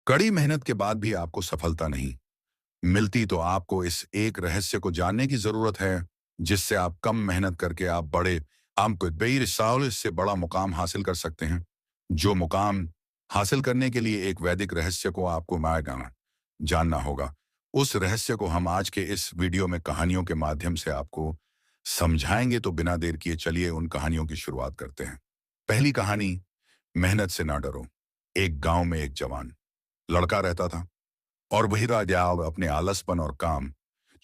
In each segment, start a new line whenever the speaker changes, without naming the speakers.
कड़ी मेहनत के बाद भी आपको सफलता नहीं मिलती तो आपको इस एक रहस्य को जानने की जरूरत है, जिससे आप कम मेहनत करके आप बड़े आपको बेर साल से बड़ा मुकाम हासिल कर सकते हैं। जो मुकाम हासिल करने के लिए एक वैदिक रहस्य को आपको मायना जानना होगा। उस रहस्य को हम आज के इस वीडियो में कहानियों के माध्यम से आपको समझाएंगे, तो बिना देर किए चलिए उन कहानियों की शुरुआत करते हैं। पहली कहानी, मेहनत से ना डरो। एक गांव में एक जवान लड़का रहता था और वही राजा अपने आलसपन और काम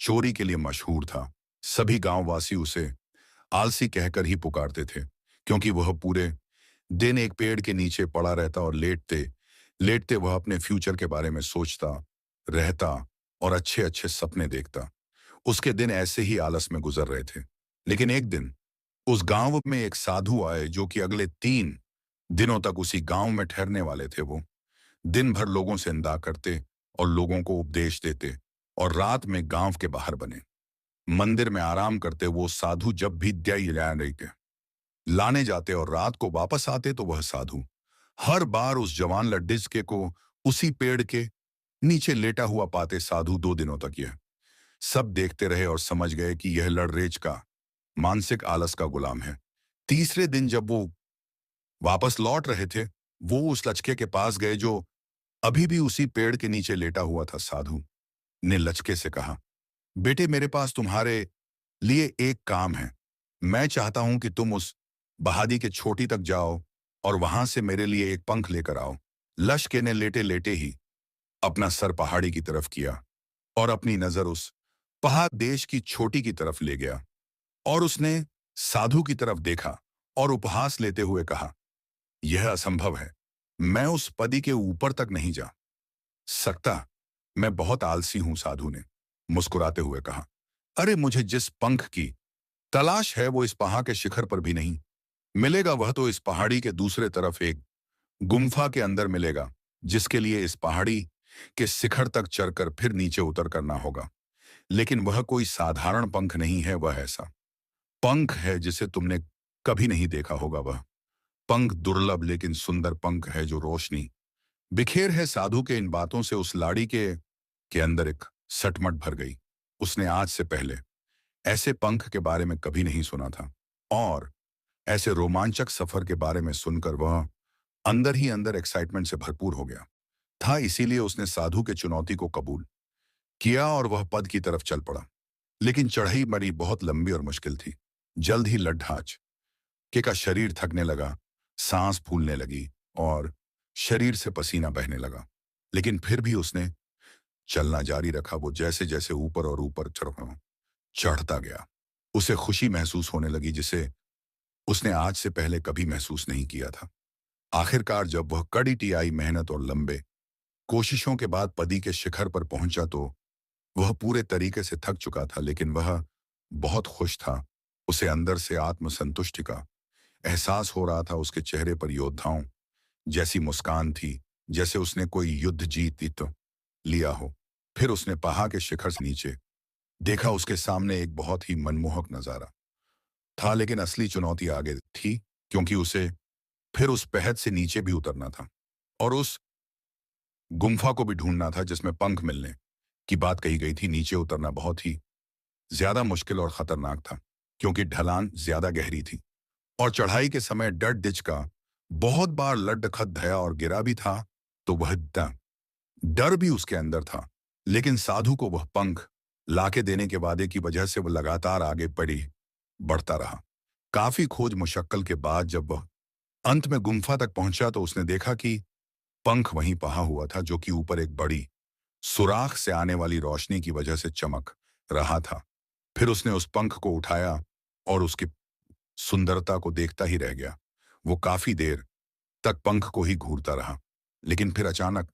चोरी के लिए मशहूर था। सभी गांववासी उसे आलसी कहकर ही पुकारते थे, क्योंकि वह पूरे दिन एक पेड़ के नीचे पड़ा रहता और लेटते लेटते वह अपने फ्यूचर के बारे में सोचता रहता और अच्छे अच्छे सपने देखता। उसके दिन ऐसे ही आलस में गुजर रहे थे। लेकिन एक दिन उस गांव में एक साधु आए, जो कि अगले 3 दिनों तक उसी गांव में ठहरने वाले थे। वो दिन भर लोगों से निंदा करते और लोगों को उपदेश देते और रात में गांव के बाहर बने मंदिर में आराम करते। वो साधु जब भी दया लाने जाते और रात को वापस आते, तो वह साधु हर बार उस जवान लड्डिस को उसी पेड़ के नीचे लेटा हुआ पाते। साधु 2 दिनों तक यह सब देखते रहे और समझ गए कि यह लड़रेच का मानसिक आलस का गुलाम है। तीसरे दिन जब वो वापस लौट रहे थे, वो उस लचके के पास गए जो अभी भी उसी पेड़ के नीचे लेटा हुआ था। साधु ने लचके से कहा, बेटे, मेरे पास तुम्हारे लिए एक काम है। मैं चाहता हूं कि तुम उस बहादी के छोटी तक जाओ और वहां से मेरे लिए एक पंख लेकर आओ। लचके ने लेटे लेटे ही अपना सर पहाड़ी की तरफ किया और अपनी नजर उस पहाड़ देश की छोटी की तरफ ले गया और उसने साधु की तरफ देखा और उपहास लेते हुए कहा, यह असंभव है। मैं उस पदी के ऊपर तक नहीं जा सकता। मैं बहुत आलसी हूं। साधु ने मुस्कुराते हुए कहा, अरे, मुझे जिस पंख की तलाश है वो इस पहाड़ के शिखर पर भी नहीं मिलेगा। वह तो इस पहाड़ी के दूसरे तरफ एक गुम्फा के अंदर मिलेगा, जिसके लिए इस पहाड़ी के शिखर तक चढ़कर फिर नीचे उतर करना होगा। लेकिन वह कोई साधारण पंख नहीं है। वह ऐसा पंख है जिसे तुमने कभी नहीं देखा होगा। वह पंख दुर्लभ लेकिन सुंदर पंख है जो रोशनी बिखेर है। साधु के इन बातों से उस लाड़ी के अंदर एक सटमट भर गई। उसने आज से पहले ऐसे पंख के बारे में कभी नहीं सुना था और ऐसे रोमांचक सफर के बारे में सुनकर वह अंदर ही अंदर एक्साइटमेंट से भरपूर हो गया था। इसीलिए उसने साधु के चुनौती को कबूल किया और वह पद की तरफ चल पड़ा। लेकिन चढ़ाई बड़ी बहुत लंबी और मुश्किल थी। जल्द ही लड्ढाच के का शरीर थकने लगा, सांस फूलने लगी और शरीर से पसीना बहने लगा। लेकिन फिर भी उसने चलना जारी रखा। वो जैसे जैसे ऊपर और ऊपर चढ़ता गया, उसे खुशी महसूस होने लगी जिसे उसने आज से पहले कभी महसूस नहीं किया था। आखिरकार जब वह कड़ी टियाई मेहनत और लंबे कोशिशों के बाद पदी के शिखर पर पहुंचा, तो वह पूरे तरीके से थक चुका था, लेकिन वह बहुत खुश था। उसे अंदर से आत्मसंतुष्टि का एहसास हो रहा था। उसके चेहरे पर योद्धाओं जैसी मुस्कान थी, जैसे उसने कोई युद्ध जीत लिया हो। फिर उसने पहाड़ के शिखर से नीचे देखा। उसके सामने एक बहुत ही मनमोहक नजारा था, लेकिन असली चुनौती आगे थी, क्योंकि उसे फिर उस पहाड़ से नीचे भी उतरना था और उस गुम्फा को भी ढूंढना था जिसमें पंख मिलने की बात कही गई थी। नीचे उतरना बहुत ही ज्यादा मुश्किल और खतरनाक था, क्योंकि ढलान ज्यादा गहरी थी और चढ़ाई के समय डर डिच का बहुत बार लड्डखत धया और गिरा भी था। तो वह डर भी उसके अंदर था। लेकिन साधु को वह पंख लाके देने के वादे की वजह से वह लगातार आगे बढ़ता रहा। काफी खोज मुशक्कल के बाद जब वह अंत में गुम्फा तक पहुंचा, तो उसने देखा कि पंख वहीं पहा हुआ था, जो कि ऊपर एक बड़ी सुराख से आने वाली रोशनी की वजह से चमक रहा था। फिर उसने उस पंख को उठाया और उसकी सुंदरता को देखता ही रह गया। वो काफी देर तक पंख को ही घूरता रहा, लेकिन फिर अचानक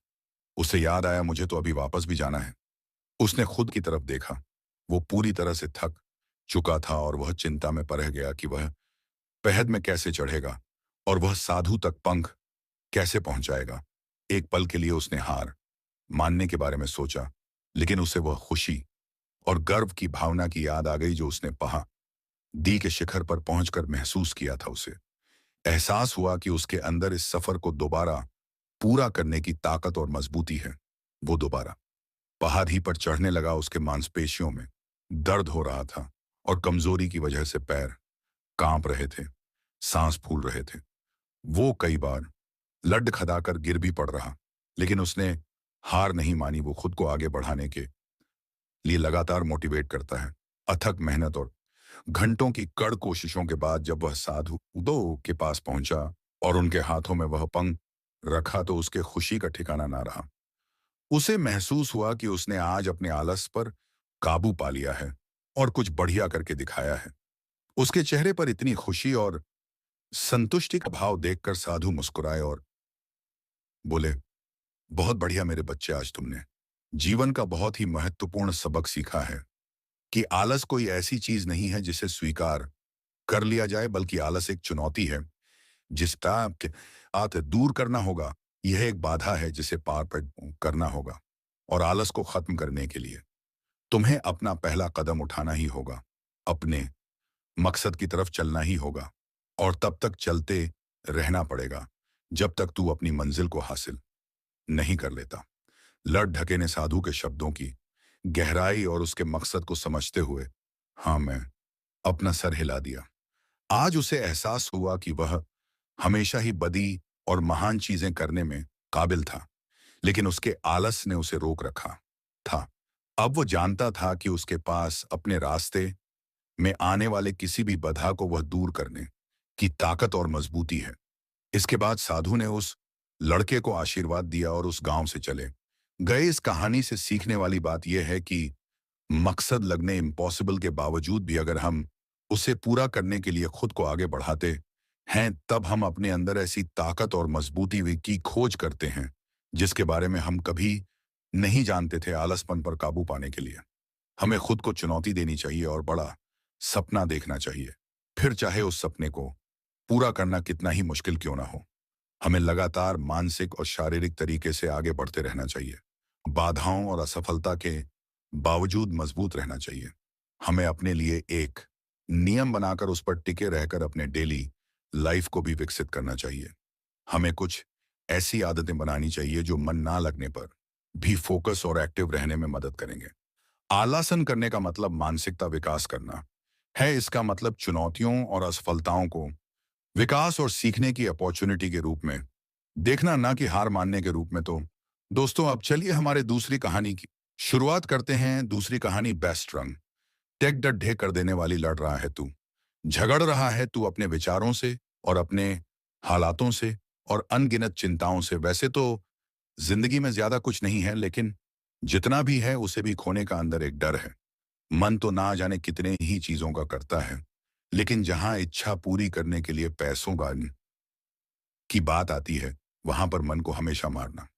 उसे याद आया, मुझे तो अभी वापस भी जाना है। उसने खुद की तरफ देखा। वो पूरी तरह से थक चुका था और वह चिंता में पड़ गया कि वह पहद में कैसे चढ़ेगा और वह साधु तक पंख कैसे पहुंचाएगा। एक पल के लिए उसने हार मानने के बारे में सोचा, लेकिन उसे वह खुशी और गर्व की भावना की याद आ गई जो उसने पहा दी के शिखर पर पहुंचकर महसूस किया था। उसे एहसास हुआ कि उसके अंदर इस सफर को दोबारा पूरा करने की ताकत और मजबूती है। वो दोबारा पहाड़ी पर चढ़ने लगा। उसके मांसपेशियों में दर्द हो रहा था और कमजोरी की वजह से पैर कांप रहे थे, सांस फूल रहे थे। वो कई बार लड्ड खदाकर गिर भी पड़ रहा, लेकिन उसने हार नहीं मानी। वो खुद को आगे बढ़ाने के लिए लगातार मोटिवेट करता है। अथक मेहनत और घंटों की कड़ कोशिशों के बाद जब वह साधु उदो के पास पहुंचा और उनके हाथों में वह पंख रखा तो उसके खुशी का ठिकाना ना रहा। उसे महसूस हुआ कि उसने आज अपने आलस पर काबू पा लिया है और कुछ बढ़िया करके दिखाया है। उसके चेहरे पर इतनी खुशी और संतुष्टि का भाव देखकर साधु मुस्कुराए और बोले, बहुत बढ़िया मेरे बच्चे, आज तुमने जीवन का बहुत ही महत्वपूर्ण सबक सीखा है कि आलस कोई ऐसी चीज नहीं है जिसे स्वीकार कर लिया जाए, बल्कि आलस एक चुनौती है जिसका आपके हाथ दूर करना होगा। यह एक बाधा है जिसे पार करना होगा। और आलस को खत्म करने के लिए तुम्हें अपना पहला कदम उठाना ही होगा, अपने मकसद की तरफ चलना ही होगा और तब तक चलते रहना पड़ेगा जब तक तू अपनी मंजिल को हासिल नहीं कर लेता। लड़ ढके ने साधु के शब्दों की गहराई और उसके मकसद को समझते हुए हाँ मैं अपना सर हिला दिया। आज उसे एहसास हुआ कि वह हमेशा ही बदी और महान चीजें करने में काबिल था, लेकिन उसके आलस ने उसे रोक रखा था। अब वो जानता था कि उसके पास अपने रास्ते में आने वाले किसी भी बाधा को वह दूर करने की ताकत और मजबूती है। इसके बाद साधु ने उस लड़के को आशीर्वाद दिया और उस गांव से चले गए। इस कहानी से सीखने वाली बात यह है कि मकसद लगने इम्पॉसिबल के बावजूद भी अगर हम उसे पूरा करने के लिए खुद को आगे बढ़ाते हैं, तब हम अपने अंदर ऐसी ताकत और मजबूती की खोज करते हैं जिसके बारे में हम कभी नहीं जानते थे। आलसपन पर काबू पाने के लिए हमें खुद को चुनौती देनी चाहिए और बड़ा सपना देखना चाहिए। फिर चाहे उस सपने को पूरा करना कितना ही मुश्किल क्यों ना हो, हमें लगातार मानसिक और शारीरिक तरीके से आगे बढ़ते रहना चाहिए। बाधाओं और असफलता के बावजूद मजबूत रहना चाहिए। हमें अपने लिए एक नियम बनाकर उस पर टिके रहकर अपने डेली लाइफ को भी विकसित करना चाहिए। हमें कुछ ऐसी आदतें बनानी चाहिए जो मन ना लगने पर भी फोकस और एक्टिव रहने में मदद करेंगे। आलसन करने का मतलब मानसिकता विकास करना है। इसका मतलब चुनौतियों और असफलताओं को विकास और सीखने की अपॉर्चुनिटी के रूप में देखना, ना कि हार मानने के रूप में। तो दोस्तों, अब चलिए हमारे दूसरी कहानी की शुरुआत करते हैं। दूसरी कहानी बेस्ट रंग। टेक डड्ढे कर देने वाली लड़ रहा है तू, झगड़ रहा है तू अपने विचारों से और अपने हालातों से और अनगिनत चिंताओं से। वैसे तो जिंदगी में ज्यादा कुछ नहीं है, लेकिन जितना भी है उसे भी खोने का अंदर एक डर है। मन तो ना जाने कितने ही चीजों का करता है, लेकिन जहां इच्छा पूरी करने के लिए पैसों की बात आती है, वहां पर मन को हमेशा मारना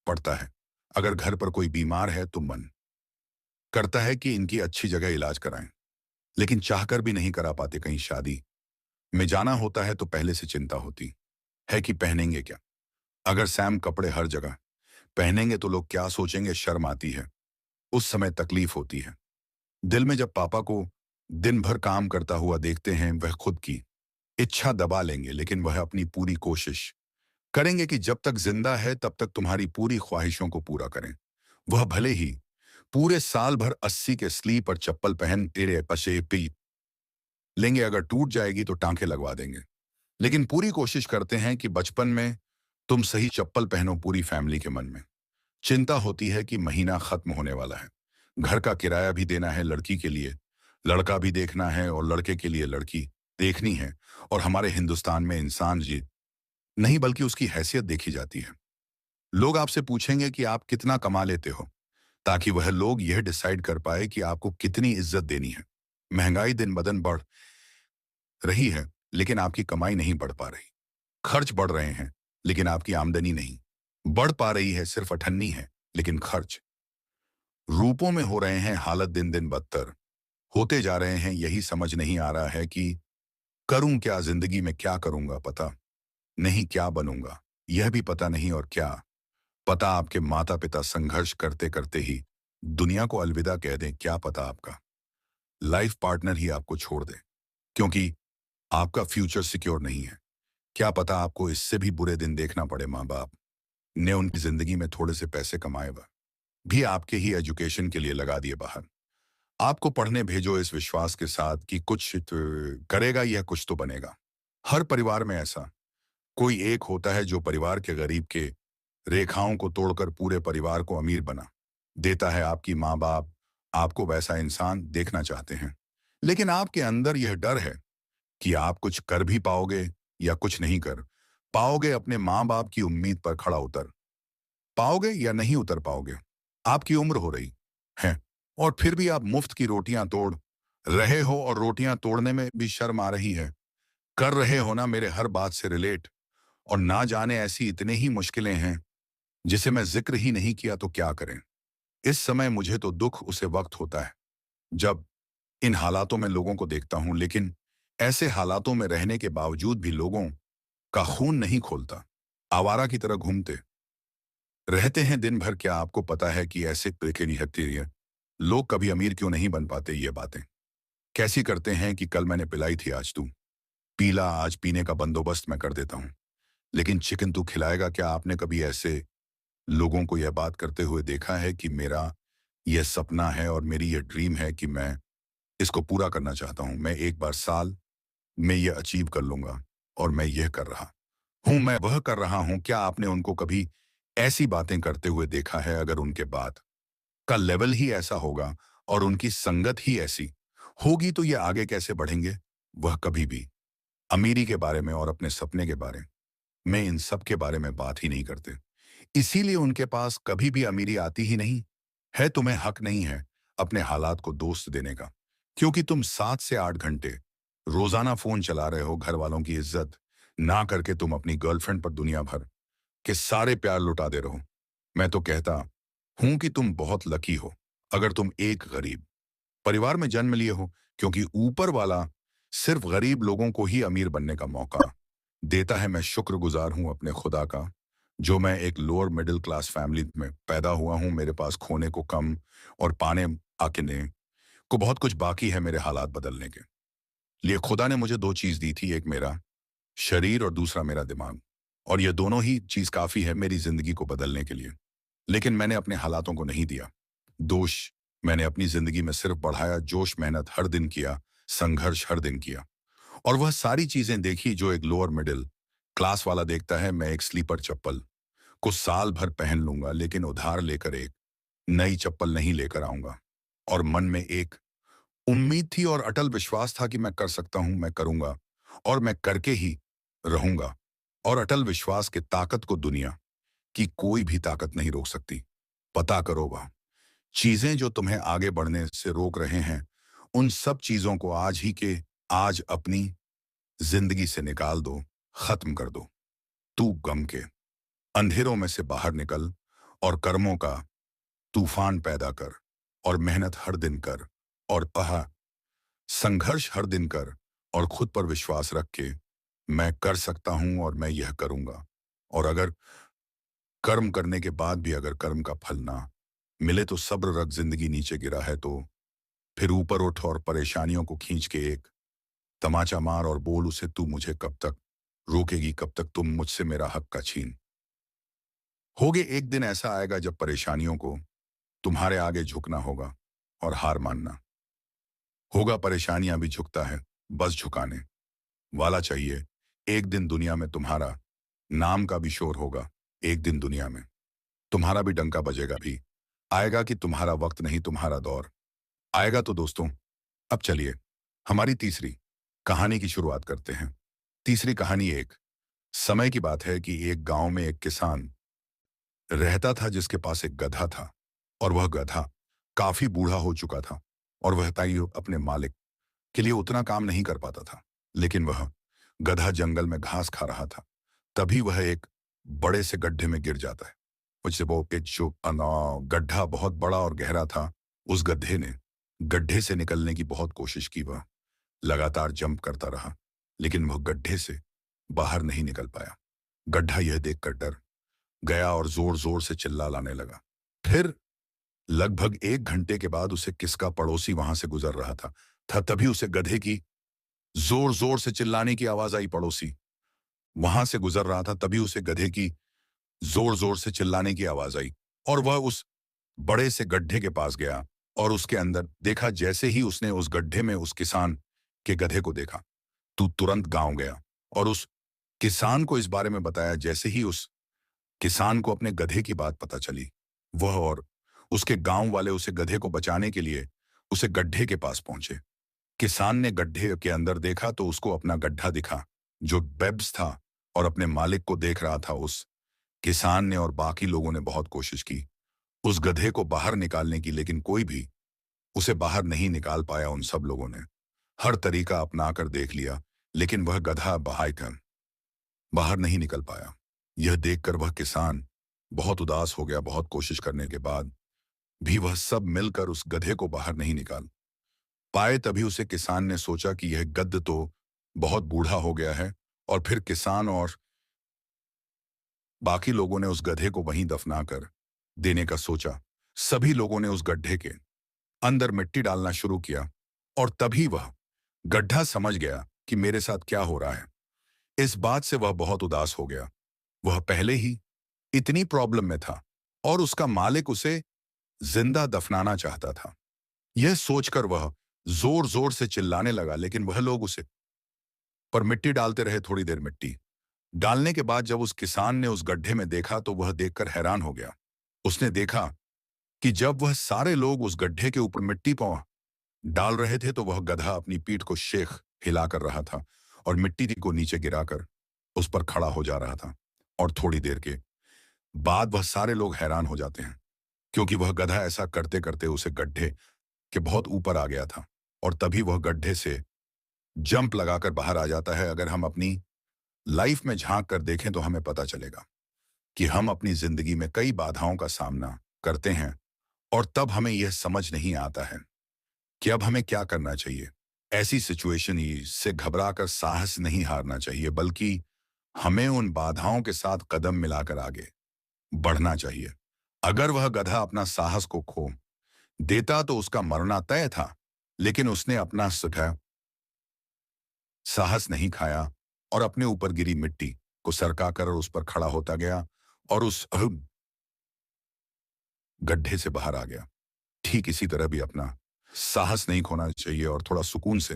पड़ता है। अगर घर पर कोई बीमार है तो मन करता है कि इनकी अच्छी जगह इलाज कराएं, लेकिन चाहकर भी नहीं करा पाते। कहीं शादी में जाना होता है तो पहले से चिंता होती है कि पहनेंगे क्या। अगर सैम कपड़े हर जगह पहनेंगे तो लोग क्या सोचेंगे, शर्म आती है। उस समय तकलीफ होती है दिल में। जब पापा को दिन भर काम करता हुआ देखते हैं, वह खुद की इच्छा दबा लेंगे, लेकिन वह अपनी पूरी कोशिश करेंगे कि जब तक जिंदा है तब तक तुम्हारी पूरी ख्वाहिशों को पूरा करें। वह भले ही पूरे साल भर 80 के स्लीप और चप्पल पहन तेरे पशे पी लेंगे, अगर टूट जाएगी तो टांके लगवा देंगे, लेकिन पूरी कोशिश करते हैं कि बचपन में तुम सही चप्पल पहनो। पूरी फैमिली के मन में चिंता होती है कि महीना खत्म होने वाला है, घर का किराया भी देना है, लड़की के लिए लड़का भी देखना है और लड़के के लिए लड़की देखनी है। और हमारे हिंदुस्तान में इंसान जी नहीं बल्कि उसकी हैसियत देखी जाती है। लोग आपसे पूछेंगे कि आप कितना कमा लेते हो, ताकि वह लोग यह डिसाइड कर पाए कि आपको कितनी इज्जत देनी है। महंगाई दिन ब दिन बढ़ रही है, लेकिन आपकी कमाई नहीं बढ़ पा रही। खर्च बढ़ रहे हैं, लेकिन आपकी आमदनी नहीं बढ़ पा रही है। सिर्फ अठन्नी है, लेकिन खर्च रूपों में हो रहे हैं। हालत दिन दिन बदतर होते जा रहे हैं। यही समझ नहीं आ रहा है कि करूं क्या, जिंदगी में क्या करूंगा पता नहीं, क्या बनूंगा यह भी पता नहीं, और क्या पता आपके माता पिता संघर्ष करते करते ही दुनिया को अलविदा कह दें। क्या पता आपका लाइफ पार्टनर ही आपको छोड़ दे, क्योंकि आपका फ्यूचर सिक्योर नहीं है। क्या पता आपको इससे भी बुरे दिन देखना पड़े। माँ बाप ने उनकी जिंदगी में थोड़े से पैसे कमाए वह भी आपके ही एजुकेशन के लिए लगा दिए बाहर। आपको पढ़ने भेजो इस विश्वास के साथ कि कुछ तो करेगा, यह कुछ तो बनेगा। हर परिवार में ऐसा कोई एक होता है जो परिवार के गरीब के रेखाओं को तोड़कर पूरे परिवार को अमीर बना देता है। आपकी माँ बाप आपको वैसा इंसान देखना चाहते हैं, लेकिन आपके अंदर यह डर है कि आप कुछ कर भी पाओगे या कुछ नहीं कर पाओगे। अपने माँ बाप की उम्मीद पर खड़ा उतर पाओगे या नहीं उतर पाओगे। आपकी उम्र हो रही है और फिर भी आप मुफ्त की रोटियां तोड़ रहे हो, और रोटियां तोड़ने में भी शर्म आ रही है। कर रहे हो ना मेरे हर बात से रिलेट, और ना जाने ऐसी इतने ही मुश्किलें हैं जिसे मैं जिक्र ही नहीं किया तो क्या करें। इस समय मुझे तो दुख उसे वक्त होता है जब इन हालातों में लोगों को देखता हूं, लेकिन ऐसे हालातों में रहने के बावजूद भी लोगों का खून नहीं खोलता। आवारा की तरह घूमते रहते हैं दिन भर। क्या आपको पता है कि ऐसे हत्या लोग कभी अमीर क्यों नहीं बन पाते? ये बातें कैसी करते हैं कि कल मैंने पिलाई थी, आज तू पीला, आज पीने का बंदोबस्त मैं कर देता हूं, लेकिन चिकन तू खिलाएगा क्या? आपने कभी ऐसे लोगों को यह बात करते हुए देखा है कि मेरा यह सपना है और मेरी यह ड्रीम है कि मैं इसको पूरा करना चाहता हूं, मैं एक बार साल में यह अचीव कर लूंगा, और मैं यह कर रहा हूं, मैं वह कर रहा हूं। क्या आपने उनको कभी ऐसी बातें करते हुए देखा है? अगर उनके बात का लेवल ही ऐसा होगा और उनकी संगत ही ऐसी होगी तो ये आगे कैसे बढ़ेंगे? वह कभी भी अमीरी के बारे में और अपने सपने के बारे में, इन सब के बारे में बात ही नहीं करते। इसीलिए उनके पास कभी भी अमीरी आती ही नहीं है। तुम्हें हक नहीं है अपने हालात को दोस्त देने का, क्योंकि तुम 7 से 8 घंटे रोजाना फोन चला रहे हो। घर वालों की इज्जत ना करके तुम अपनी गर्लफ्रेंड पर दुनिया भर के सारे प्यार लुटा दे रहो। मैं तो कहता हूं कि तुम बहुत लकी हो अगर तुम एक गरीब परिवार में जन्म लिए हो, क्योंकि ऊपर वाला सिर्फ गरीब लोगों को ही अमीर बनने का मौका देता है। मैं शुक्रगुजार हूं अपने खुदा का जो मैं एक लोअर मिडिल क्लास फैमिली में पैदा हुआ हूं। मेरे पास खोने को कम और पाने आके को बहुत कुछ बाकी है मेरे हालात बदलने के लिए। खुदा ने मुझे 2 चीज दी थी, एक मेरा शरीर और दूसरा मेरा दिमाग, और ये दोनों ही चीज काफी है मेरी जिंदगी को बदलने के लिए। लेकिन मैंने अपने हालातों को नहीं दिया दोष, मैंने अपनी जिंदगी में सिर्फ बढ़ाया जोश, मेहनत हर दिन किया, संघर्ष हर दिन किया, और वह सारी चीजें देखी जो एक लोअर मिडिल क्लास वाला देखता है। मैं एक स्लीपर चप्पल को साल भर पहन लूंगा, लेकिन उधार लेकर एक नई चप्पल नहीं लेकर आऊंगा। और मन में एक उम्मीद थी और अटल विश्वास था कि मैं कर सकता हूं, मैं करूंगा और मैं करके ही रहूंगा। और अटल विश्वास के ताकत को दुनिया की कोई भी ताकत नहीं रोक सकती। पता करो वह चीजें जो तुम्हें आगे बढ़ने से रोक रहे हैं, उन सब चीजों को आज ही के आज अपनी जिंदगी से निकाल दो, खत्म कर दो। तू गम के अंधेरों में से बाहर निकल और कर्मों का तूफान पैदा कर, और मेहनत हर दिन कर, और संघर्ष हर दिन कर, और खुद पर विश्वास रख के मैं कर सकता हूं और मैं यह करूंगा। और अगर कर्म करने के बाद भी अगर कर्म का फल ना मिले तो सब्र रख, जिंदगी नीचे गिरा है तो फिर ऊपर उठ, और परेशानियों को खींच के एक तमाचा मार और बोल उसे, तू मुझे कब तक रोकेगी, कब तक तुम मुझसे मेरा हक का छीन होगे। एक दिन ऐसा आएगा जब परेशानियों को तुम्हारे आगे झुकना होगा और हार मानना होगा। परेशानियां भी झुकता है, बस झुकाने वाला चाहिए। एक दिन दुनिया में तुम्हारा नाम का भी शोर होगा, एक दिन दुनिया में तुम्हारा भी डंका बजेगा भी। आएगा कि तुम्हारा वक्त नहीं, तुम्हारा दौर आएगा। तो दोस्तों, अब चलिए हमारी तीसरी कहानी की शुरुआत करते हैं। तीसरी कहानी एक समय की बात है कि एक गांव में एक किसान रहता था जिसके पास एक गधा था, और वह गधा काफी बूढ़ा हो चुका था, और वह ताई अपने मालिक के लिए उतना काम नहीं कर पाता था। लेकिन वह गधा जंगल में घास खा रहा था, तभी वह एक बड़े से गड्ढे में गिर जाता है। मुझसे वो कि जो गड्ढा बहुत बड़ा और गहरा था। उस गड्ढे ने गड्ढे से निकलने की बहुत कोशिश की, वह लगातार जंप करता रहा, लेकिन वह गड्ढे से बाहर नहीं निकल पाया। गड्ढा यह देखकर डर गया और जोर जोर से चिल्ला लाने लगा। फिर लगभग 1 घंटे के बाद उसे किसका पड़ोसी वहां से गुजर रहा था तभी उसे गधे की जोर जोर से चिल्लाने की आवाज आई। पड़ोसी वहां से गुजर रहा था, तभी उसे गधे की जोर जोर से चिल्लाने की आवाज आई और वह उस बड़े से गड्ढे के पास गया और उसके अंदर देखा। जैसे ही उसने उस गड्ढे में उस किसान के गधे को देखा, तू तुरंत गांव गया और उस किसान को इस बारे में बताया। जैसे ही उस किसान को अपने गधे की बात पता चली, वह और उसके गांव वाले उसे गधे को बचाने के लिए उसे गड्ढे के पास पहुंचे। किसान ने गड्ढे के अंदर देखा तो उसको अपना गड्ढा दिखा जो बेब्स था और अपने मालिक को देख रहा था। उस किसान ने और बाकी लोगों ने बहुत कोशिश की उस गधे को बाहर निकालने की, लेकिन कोई भी उसे बाहर नहीं निकाल पाया। उन सब लोगों ने हर तरीका अपनाकर देख लिया, लेकिन वह गधा बाहर नहीं निकल पाया। यह देखकर वह किसान बहुत उदास हो गया। बहुत कोशिश करने के बाद भी वह सब मिलकर उस गधे को बाहर नहीं निकाल पाए। तभी उसे किसान ने सोचा कि यह गद्द तो बहुत बूढ़ा हो गया है, और फिर किसान और बाकी लोगों ने उस गधे को वहीं दफना कर देने का सोचा। सभी लोगों ने उस गड्ढे के अंदर मिट्टी डालना शुरू किया और तभी वह गड्ढा समझ गया कि मेरे साथ क्या हो रहा है। इस बात से वह बहुत उदास हो गया। वह पहले ही इतनी प्रॉब्लम में था और उसका मालिक उसे जिंदा दफनाना चाहता था। यह सोचकर वह जोर जोर से चिल्लाने लगा, लेकिन वह लोग उसे पर मिट्टी डालते रहे। थोड़ी देर मिट्टी डालने के बाद जब उस किसान ने उस गड्ढे में देखा तो वह देखकर हैरान हो गया। उसने देखा कि जब वह सारे लोग उस गड्ढे के ऊपर मिट्टी डाल रहे थे तो वह गधा अपनी पीठ को शेख हिला कर रहा था और मिट्टी को नीचे गिराकर उस पर खड़ा हो जा रहा था। और थोड़ी देर के बाद वह सारे लोग हैरान हो जाते हैं, क्योंकि वह गधा ऐसा करते करते उसे गड्ढे के बहुत ऊपर आ गया था और तभी वह गड्ढे से जंप लगाकर बाहर आ जाता है। अगर हम अपनी लाइफ में झांक कर देखें तो हमें पता चलेगा कि हम अपनी जिंदगी में कई बाधाओं का सामना करते हैं और तब हमें यह समझ नहीं आता है कि अब हमें क्या करना चाहिए। ऐसी सिचुएशन ही से घबराकर साहस नहीं हारना चाहिए, बल्कि हमें उन बाधाओं के साथ कदम मिलाकर आगे बढ़ना चाहिए। अगर वह गधा अपना साहस को खो देता तो उसका मरना तय था, लेकिन उसने अपना साहस नहीं खाया और अपने ऊपर गिरी मिट्टी को सरकाकर और उस पर खड़ा होता गया और उस गड्ढे से बाहर आ गया। ठीक इसी तरह भी अपना साहस नहीं खोना चाहिए और थोड़ा सुकून से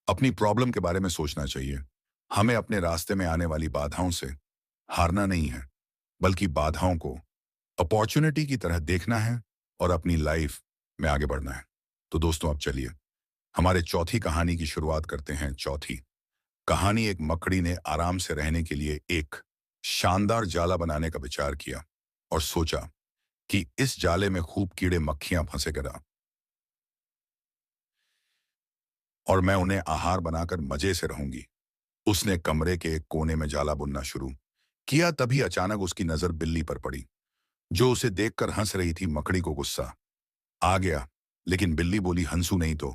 अपनी प्रॉब्लम के बारे में सोचना चाहिए। हमें अपने रास्ते में आने वाली बाधाओं से हारना नहीं है, बल्कि बाधाओं को अपॉर्चुनिटी की तरह देखना है और अपनी लाइफ में आगे बढ़ना है। तो दोस्तों, अब चलिए हमारे चौथी कहानी की शुरुआत करते हैं। चौथी कहानी, एक मकड़ी ने आराम से रहने के लिए एक शानदार जाला बनाने का विचार किया और सोचा कि इस जाले में खूब कीड़े मक्खियां फंसे करा और मैं उन्हें आहार बनाकर मजे से रहूंगी। उसने कमरे के एक कोने में जाला बुनना शुरू किया। तभी अचानक उसकी नजर बिल्ली पर पड़ी, जो उसे देखकर हंस रही थी। मकड़ी को गुस्सा आ गया, लेकिन बिल्ली बोली, हंसू नहीं तो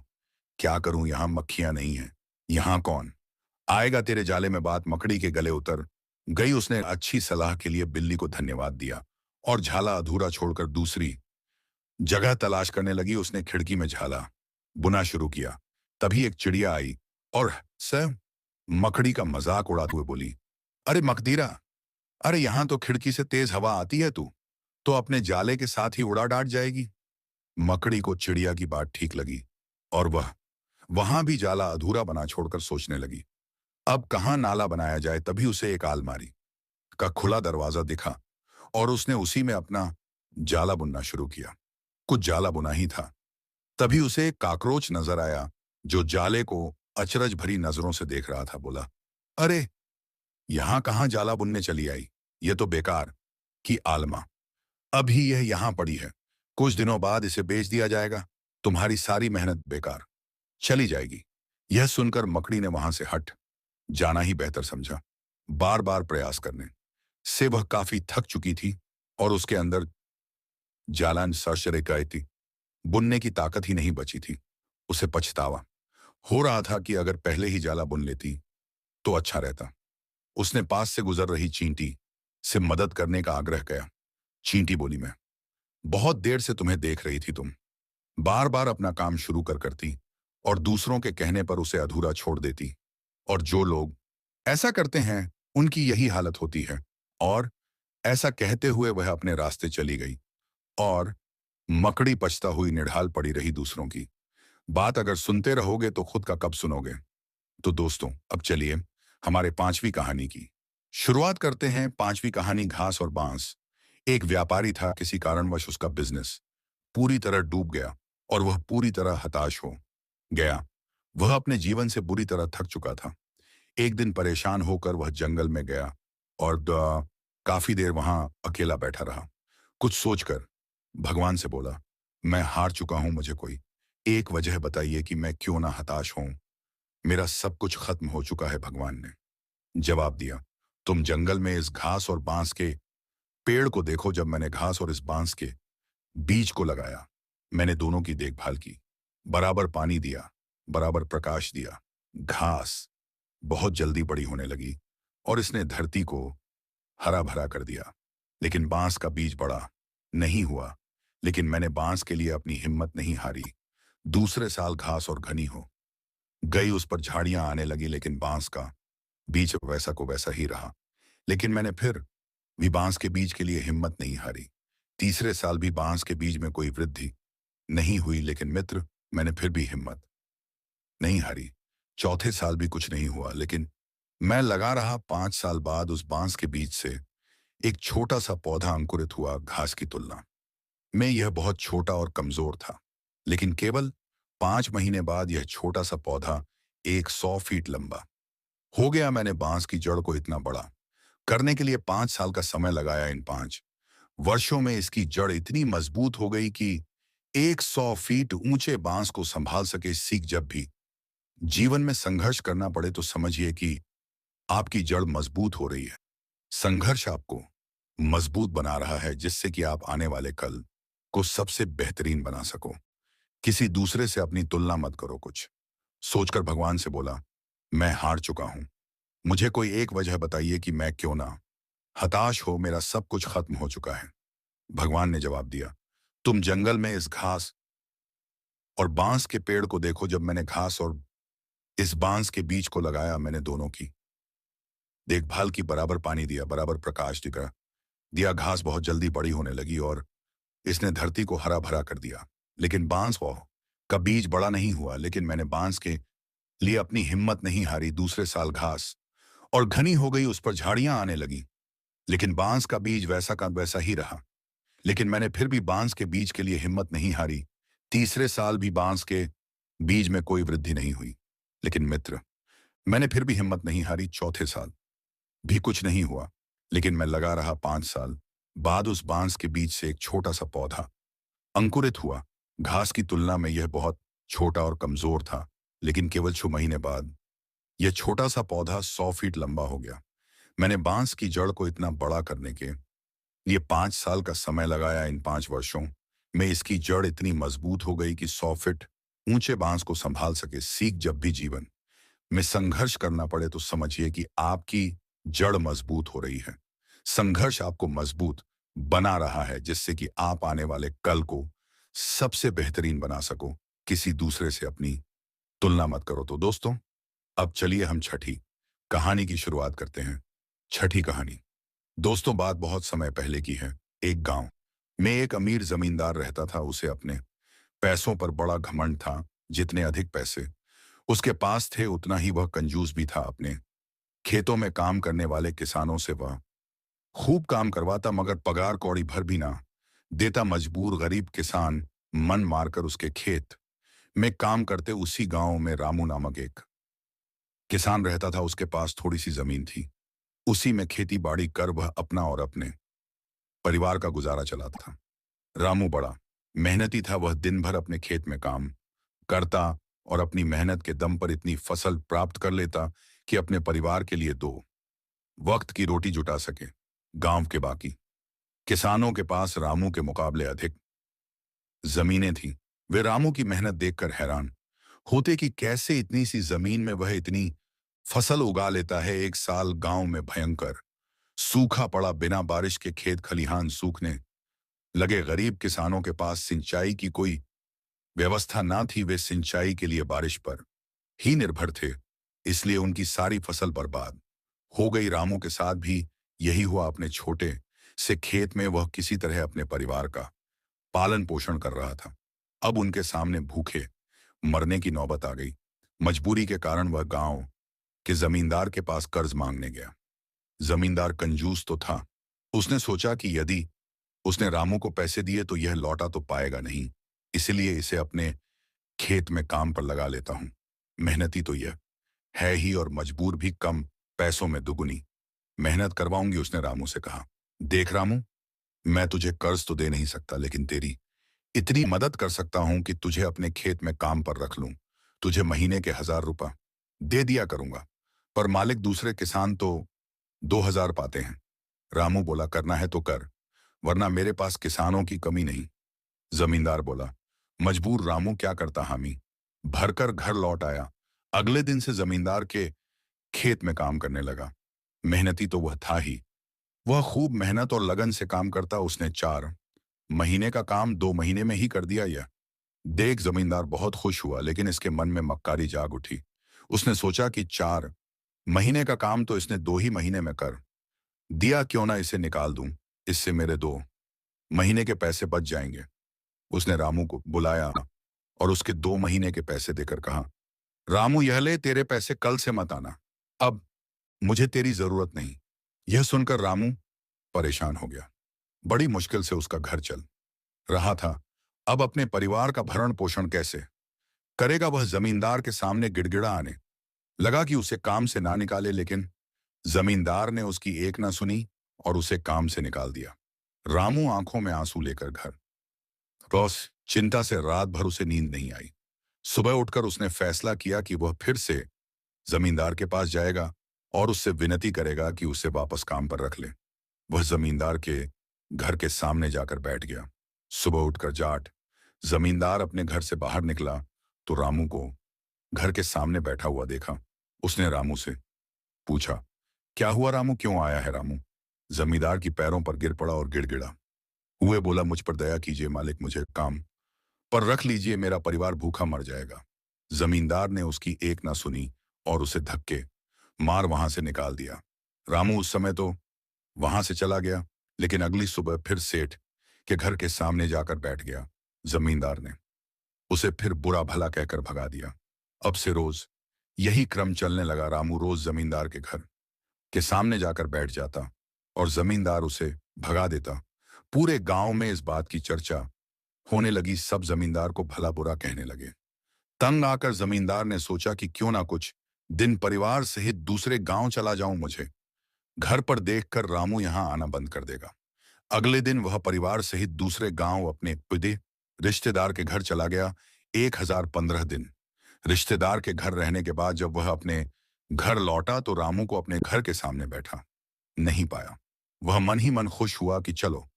क्या करूं, यहां मक्खियां नहीं है, यहां कौन आएगा तेरे जाले में। बात मकड़ी के गले उतर गई। उसने अच्छी सलाह के लिए बिल्ली को धन्यवाद दिया और झाला अधूरा छोड़कर दूसरी जगह तलाश करने लगी। उसने खिड़की में झाला बुना शुरू किया। तभी एक चिड़िया आई और मकड़ी का मजाक उड़ाते हुए बोली, अरे मकदीरा, अरे यहां तो खिड़की से तेज हवा आती है, तू तो अपने जाले के साथ ही उड़ा डाट जाएगी। मकड़ी को चिड़िया की बात ठीक लगी और वह वहां भी जाला अधूरा बना छोड़कर सोचने लगी, अब कहां नाला बनाया जाए। तभी उसे एक अलमारी का खुला दरवाजा दिखा और उसने उसी में अपना जाला बुनना शुरू किया। कुछ जाला बुना ही था, तभी उसे एक काकरोच नजर आया जो जाले को अचरज भरी नजरों से देख रहा था। बोला, अरे यहां कहां जाला बुनने चली आई, ये तो बेकार की आलमा, अभी यह यहां पड़ी है, कुछ दिनों बाद इसे बेच दिया जाएगा, तुम्हारी सारी मेहनत बेकार चली जाएगी। यह सुनकर मकड़ी ने वहां से हट जाना ही बेहतर समझा। बार बार प्रयास करने से वह काफी थक चुकी थी और उसके अंदर जालान सरशरे गए थी, बुनने की ताकत ही नहीं बची थी। उसे पछतावा हो रहा था कि अगर पहले ही जाला बुन लेती तो अच्छा रहता। उसने पास से गुजर रही चींटी से मदद करने का आग्रह किया। चींटी बोली, मैं बहुत देर से तुम्हें देख रही थी, तुम बार बार अपना काम शुरू करती और दूसरों के कहने पर उसे अधूरा छोड़ देती, और जो लोग ऐसा करते हैं उनकी यही हालत होती है। और ऐसा कहते हुए वह अपने रास्ते चली गई और मकड़ी पछता हुई निढाल पड़ी रही दूसरों की। बात अगर सुनते रहोगे तो खुद का कब सुनोगे। तो दोस्तों, अब चलिए हमारे पांचवी कहानी की शुरुआत करते हैं। पांचवी कहानी, घास और बांस। एक व्यापारी था, किसी कारणवश उसका बिजनेस पूरी तरह डूब गया और वह पूरी तरह हताश हो गया। वह अपने जीवन से बुरी तरह थक चुका था। एक दिन परेशान होकर वह जंगल में गया और काफी देर वहां अकेला बैठा रहा। कुछ सोचकर भगवान से बोला, मैं हार चुका हूं, मुझे कोई एक वजह बताइए कि मैं क्यों ना हताश हूं। मेरा सब कुछ खत्म हो चुका है। भगवान ने जवाब दिया, तुम जंगल में इस घास और बांस के पेड़ को देखो। जब मैंने घास और इस बांस के बीज को लगाया, मैंने दोनों की देखभाल की, बराबर पानी दिया, बराबर प्रकाश दिया। घास बहुत जल्दी बड़ी होने लगी और इसने धरती को हरा भरा कर दिया। लेकिन बांस का बीज बड़ा नहीं हुआ। लेकिन मैंने बांस के लिए अपनी हिम्मत नहीं हारी। दूसरे साल घास और घनी हो गई, उस पर झाड़ियां आने लगी, लेकिन बांस का बीज वैसा को वैसा ही रहा। लेकिन मैंने फिर भी बांस के बीज के लिए हिम्मत नहीं हारी। तीसरे साल भी बांस के बीज में कोई वृद्धि नहीं हुई, लेकिन मित्र, मैंने फिर भी हिम्मत नहीं हारी। चौथे साल भी कुछ नहीं हुआ, लेकिन मैं लगा रहा। 5 साल बाद उस बांस के बीज से एक छोटा सा पौधा अंकुरित हुआ। घास की तुलना में यह बहुत छोटा और कमजोर था, लेकिन केवल 5 महीने बाद यह छोटा सा पौधा 100 फीट लंबा हो गया। मैंने बांस की जड़ को इतना बड़ा करने के लिए 5 साल का समय लगाया। इन 5 वर्षों में इसकी जड़ इतनी मजबूत हो गई कि 100 फीट ऊंचे बांस को संभाल सके। सीख, जब भी जीवन में संघर्ष करना पड़े तो समझिए कि आपकी जड़ मजबूत हो रही है। संघर्ष आपको मजबूत बना रहा है, जिससे कि आप आने वाले कल को सबसे बेहतरीन बना सको। किसी दूसरे से अपनी तुलना मत करो। कुछ सोचकर भगवान से बोला, मैं हार चुका हूं, मुझे कोई एक वजह बताइए कि मैं क्यों ना हताश हो। मेरा सब कुछ खत्म हो चुका है। भगवान ने जवाब दिया, तुम जंगल में इस घास और बांस के पेड़ को देखो। जब मैंने घास और इस बांस के बीज को लगाया, मैंने दोनों की देखभाल की, बराबर पानी दिया, बराबर प्रकाश दिया। घास बहुत जल्दी बड़ी होने लगी और इसने धरती को हरा भरा कर दिया। लेकिन बांस का बीज बड़ा नहीं हुआ। लेकिन मैंने बांस के लिए अपनी हिम्मत नहीं हारी। दूसरे साल घास और घनी हो गई, उस पर झाड़ियां आने लगी, लेकिन बांस का बीज वैसा का वैसा ही रहा। लेकिन मैंने फिर भी बांस के बीज के लिए हिम्मत नहीं हारी। तीसरे साल भी बांस के बीज में कोई वृद्धि नहीं हुई। लेकिन मित्र, मैंने फिर भी हिम्मत नहीं हारी। चौथे साल भी कुछ नहीं हुआ, लेकिन मैं लगा रहा। 5 साल बाद उस बांस के बीज से एक छोटा सा पौधा अंकुरित हुआ। घास की तुलना में यह बहुत छोटा और कमजोर था, लेकिन केवल 6 महीने बाद यह छोटा सा पौधा 100 फीट लंबा हो गया। मैंने बांस की जड़ को इतना बड़ा करने के लिए 5 साल का समय लगाया। इन 5 वर्षों में इसकी जड़ इतनी मजबूत हो गई कि 100 फीट ऊंचे बांस को संभाल सके। सीख, जब भी जीवन में संघर्ष करना पड़े तो समझिए कि आपकी जड़ मजबूत हो रही है। संघर्ष आपको मजबूत बना रहा है, जिससे कि आप आने वाले कल को सबसे बेहतरीन बना सको। किसी दूसरे से अपनी तुलना मत करो। तो दोस्तों, अब चलिए हम छठी कहानी की शुरुआत करते हैं। छठी कहानी, दोस्तों, बात बहुत समय पहले की है। एक गांव में एक अमीर जमींदार रहता था। उसे अपने पैसों पर बड़ा घमंड था। जितने अधिक पैसे उसके पास थे, उतना ही वह कंजूस भी था। अपने खेतों में काम करने वाले किसानों से वह खूब काम करवाता, मगर पगार कौड़ी भर भी ना देता। मजबूर गरीब किसान मन मारकर उसके खेत में काम करते। उसी गांव में रामू नामक एक किसान रहता था। उसके पास थोड़ी सी जमीन थी। उसी में खेती बाड़ी कर वह अपना और अपने परिवार का गुजारा चलाता था। रामू बड़ा मेहनती था। वह दिन भर अपने खेत में काम करता और अपनी मेहनत के दम पर इतनी फसल प्राप्त कर लेता कि अपने परिवार के लिए 2 वक्त की रोटी जुटा सके। गांव के बाकी किसानों के पास रामू के मुकाबले अधिक जमीनें थीं। वे रामू की मेहनत देखकर हैरान होते कि कैसे इतनी सी जमीन में वह इतनी फसल उगा लेता है। एक साल गांव में भयंकर सूखा पड़ा। बिना बारिश के खेत खलिहान सूखने लगे। गरीब किसानों के पास सिंचाई की कोई व्यवस्था ना थी। वे सिंचाई के लिए बारिश पर ही निर्भर थे, इसलिए उनकी सारी फसल बर्बाद हो गई। रामू के साथ भी यही हुआ। अपने छोटे से खेत में वह किसी तरह अपने परिवार का पालन पोषण कर रहा था। अब उनके सामने भूखे मरने की नौबत आ गई। मजबूरी के कारण वह गांव के जमींदार के पास कर्ज मांगने गया। जमींदार कंजूस तो था। उसने सोचा कि यदि उसने रामू को पैसे दिए तो यह लौटा तो पाएगा नहीं, इसलिए इसे अपने खेत में काम पर लगा लेता हूं। मेहनती तो यह है ही और मजबूर भी, कम पैसों में दुगुनी मेहनत करवाऊंगी, उसने रामू से कहा। देख रामू, मैं तुझे कर्ज तो दे नहीं सकता, लेकिन तेरी इतनी मदद कर सकता हूं कि तुझे अपने खेत में काम पर रख लूं। तुझे महीने के 1,000 रुपये दे दिया करूंगा, पर मालिक दूसरे किसान तो 2,000 पाते हैं। रामू बोला, करना है तो कर, वरना मेरे पास किसानों की कमी नहीं। जमींदार बोला। मजबूर रामू क्या करता हामी भरकर घर लौट आया। अगले दिन से जमींदार के खेत में काम करने लगा। मेहनती तो वह था ही। वह खूब मेहनत और लगन से काम करता। उसने 4 महीने का काम 2 महीने में ही कर दिया। यह देख जमींदार बहुत खुश हुआ, लेकिन इसके मन में मक्कारी जाग उठी। उसने सोचा कि 4 महीने का काम तो इसने 2 ही महीने में कर दिया, क्यों ना इसे निकाल दूं, इससे मेरे 2 महीने के पैसे बच जाएंगे। उसने रामू को बुलाया और उसके 2 महीने के पैसे देकर कहा, रामू यह ले, तेरे पैसे कल से मत आना, अब मुझे तेरी जरूरत नहीं। यह सुनकर रामू परेशान हो गया। बड़ी मुश्किल से उसका घर चल रहा था। अब अपने परिवार का भरण पोषण कैसे करेगा। वह जमींदार के सामने गिड़गिड़ा आने लगा कि उसे काम से ना निकाले, लेकिन जमींदार ने उसकी एक ना सुनी और उसे काम से निकाल दिया। रामू आंखों में आंसू लेकर घर रोज चिंता से रात भर उसे नींद नहीं आई। सुबह उठकर उसने फैसला किया कि वह फिर से जमींदार के पास जाएगा और उससे विनती करेगा कि उसे वापस काम पर रख ले। वह जमींदार के घर के सामने जाकर बैठ गया। सुबह उठकर जाट जमींदार अपने घर से बाहर निकला तो रामू को घर के सामने बैठा हुआ देखा। उसने रामू से पूछा, क्या हुआ रामू, क्यों आया है रामू। जमींदार की पैरों पर गिर पड़ा और गिड़गिड़ा हुए बोला, मुझ पर दया कीजिए मालिक, मुझे काम पर रख लीजिए, मेरा परिवार भूखा मर जाएगा। जमींदार ने उसकी एक ना सुनी और उसे धक्के मार वहां से निकाल दिया। रामू उस समय तो वहां से चला गया, लेकिन अगली सुबह फिर सेठ के घर के सामने जाकर बैठ गया। जमींदार ने उसे फिर बुरा भला कहकर भगा दिया। अब से रोज यही क्रम चलने लगा। रामू रोज जमींदार के घर के सामने जाकर बैठ जाता और जमींदार उसे भगा देता। पूरे गांव में इस बात की चर्चा होने लगी। सब जमींदार को भला बुरा कहने लगे। तंग आकर जमींदार ने सोचा कि क्यों ना कुछ दिन परिवार सहित दूसरे गांव चला जाऊं। मुझे घर पर देखकर रामू यहां आना बंद कर देगा। अगले दिन वह परिवार सहित दूसरे गांव अपने पिता रिश्तेदार के घर चला गया। 1015 दिन रिश्तेदार के घर रहने के बाद जब वह अपने घर लौटा तो रामू को अपने घर के सामने बैठा नहीं पाया। वह मन ही मन खुश हुआ कि चलो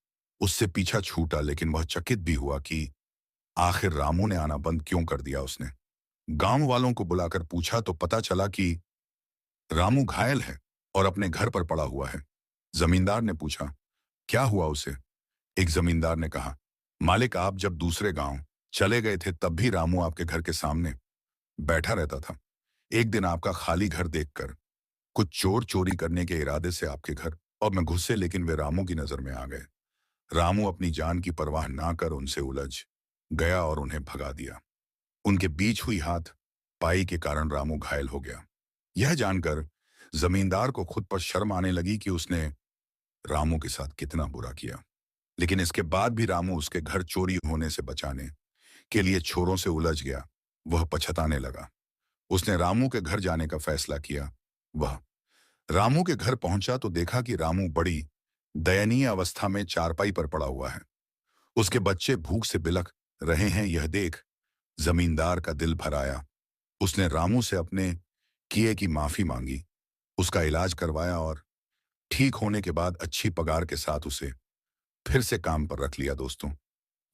उससे पीछा छूटा, लेकिन वह चकित भी हुआ कि आखिर रामू ने आना बंद क्यों कर दिया। उसने गांव वालों को बुलाकर पूछा तो पता चला कि रामू घायल है और अपने घर पर पड़ा हुआ है। जमींदार ने पूछा, क्या हुआ उसे। एक जमींदार ने कहा, मालिक आप जब दूसरे गांव चले गए थे तब भी रामू आपके घर के सामने बैठा रहता था। एक दिन आपका खाली घर देखकर कुछ चोर चोरी करने के इरादे से आपके घर और में घुसे, लेकिन वे रामू की नजर में आ गए। रामू अपनी जान की परवाह ना कर उनसे उलझ गया और उन्हें भगा दिया। उनके बीच हुई हाथ पाई के कारण रामू घायल हो गया। यह जानकर जमींदार को खुद पर शर्म आने लगी कि उसने रामू के साथ कितना बुरा किया, लेकिन इसके बाद भी रामू उसके घर चोरी होने से बचाने के लिए चोरों से उलझ गया। वह पछताने लगा। उसने रामू के घर जाने का फैसला किया। वह रामू के घर पहुंचा तो देखा कि रामू बड़ी दयनीय अवस्था में चारपाई पर पड़ा हुआ है। उसके बच्चे भूख से बिलख रहे हैं। यह देख जमींदार का दिल भर आया। उसने रामू से अपने किए की माफी मांगी, उसका इलाज करवाया और ठीक होने के बाद अच्छी पगार के साथ उसे फिर से काम पर रख लिया। दोस्तों,